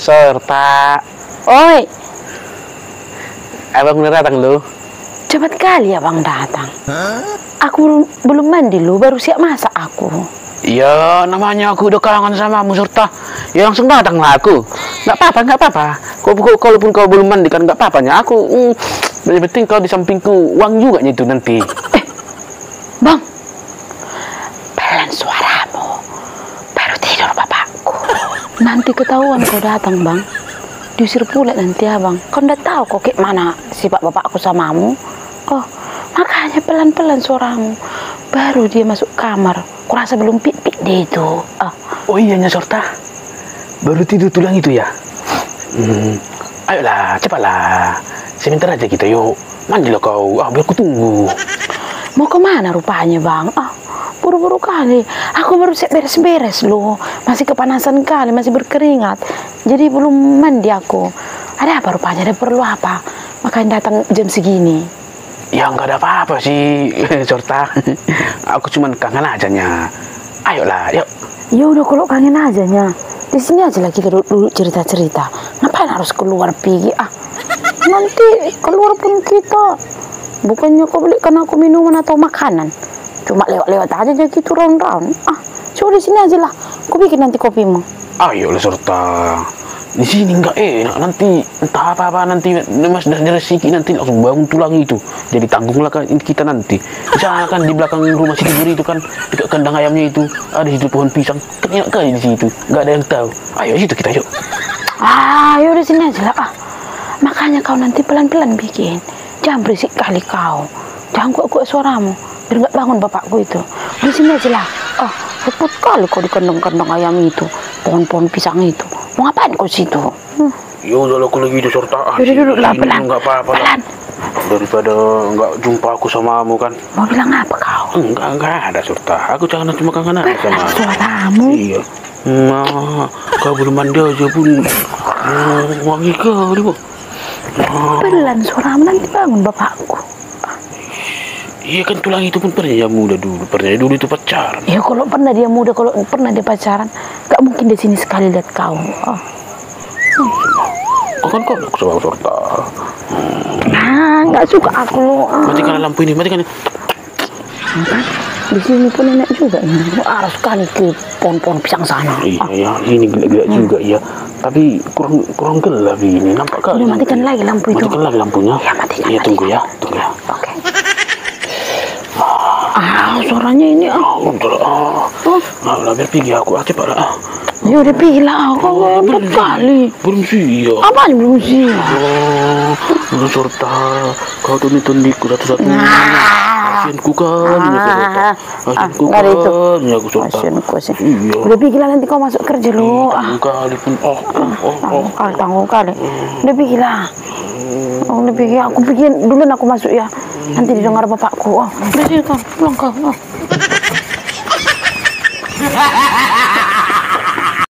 Serta Oi, abang udah datang lu. cepat kali abang datang. Aku belum mandi lu, baru siap masak aku. Ya namanya aku udah kangen samamu Serta. Ya langsung datang lah aku. Nggak apa-apa, nggak apa-apa. Kalaupun kau belum mandi kan nggak apa-apanya. Aku yang penting kau di sampingku, uang juga itu nanti. Bang, pelan suaramu. Baru tidur bapakku. Nanti ketahuan kau datang bang. Diusir pula nanti abang. Kau ndak tahu kok kayak mana sifat bapakku samamu. Oh, makanya pelan-pelan suaramu. Baru dia masuk kamar. Kurasa belum pipik dia itu. Oh iya Serta. Baru tidur tulang itu ya. Ayolah, cepatlah. Sebentar aja kita yuk. Mandilah kau. Biar aku tunggu. Mau kemana rupanya bang? Buru-buru kali. Aku baru siap beres-beres loh. Masih kepanasan kali, masih berkeringat. Jadi belum mandi aku. Ada apa rupanya? Ada perlu apa? Makanya datang jam segini. Ya nggak ada apa-apa sih, Serta. Aku cuman kangen ajanya. Ayolah, yuk. Ya udah kalau kangen ajanya. Di sini aja lah kita duduk cerita-cerita. Ngapain harus keluar pergi? Nanti keluar pun kita. Bukannya kau belikan aku minuman atau makanan. Cuma lewat-lewat aja gitu round-round. Coba di sini aja lah. Aku bikin nanti kopimu. Ayolah Serta. Di sini nggak enak nanti entah apa nanti mas dari resiki nanti langsung bangun tulang itu jadi tanggunglah kita nanti misalkan di belakang rumah si Tibur itu kan dekat kandang ayamnya itu ada situ pohon pisang kan enak kali di situ nggak ada yang tahu. Ayo situ kita yuk. Yuk di sini aja lah. Makanya kau nanti pelan-pelan bikin, jangan berisik kali kau, jangan kuat-kuat suaramu biar nggak bangun bapakku itu. Di sini aja lah. Repot kali kau di kandang-kandang ayam itu, pohon-pohon pisang itu. Mau ngapain kau situ? Ya udah aku lagi di Serta. Duduk lah pelan. Nggak apa-apa pelan. Daripada nggak jumpa aku samamu kan. Mau bilang apa kau? Enggak ada Serta. Aku jangan cuma kangen aja sama suaramu. Iya. Kau belum mandi aja pun wangi kali bu. Pelan suaramu nanti bangun bapakku. Iya kan tulang itu pun pernah dia muda dulu. Pernah dulu itu pacaran. Ya kalau pernah dia muda, kalau pernah dia pacaran, gak mungkin di sini sekali lihat kau. Kau kan kau sama Serta. Nggak suka aku loh. Matikan lampu ini, matikan ini. Di sini pun enak juga ini. Harus sekali ke pohon-pohon pisang sana. Iya, ini gila-gila juga ya. Tapi kurang gelap ini. Nampak kali. Matikan lagi lampu itu. Matikan lagi lampunya. Iya, matikan. Iya, tunggu ya. Oke. Suaranya ini. Biar pergi aku cepat lah. Ya udah pergi lah. Kau hebat kali. Belum siap. Apaan belum siap? Serta kau tuh niku satu-satunya. Asianku kan, asianku kan, ya aku Serta. Asianku sih. Udah pergi lah nanti kau masuk kerja lo. Kali pun, tanggung kali. Udah pergi lah. Udah pergi. Aku pergi dulu, aku masuk ya. Nanti didengar bapakku. Udah sini kau, pulang kau.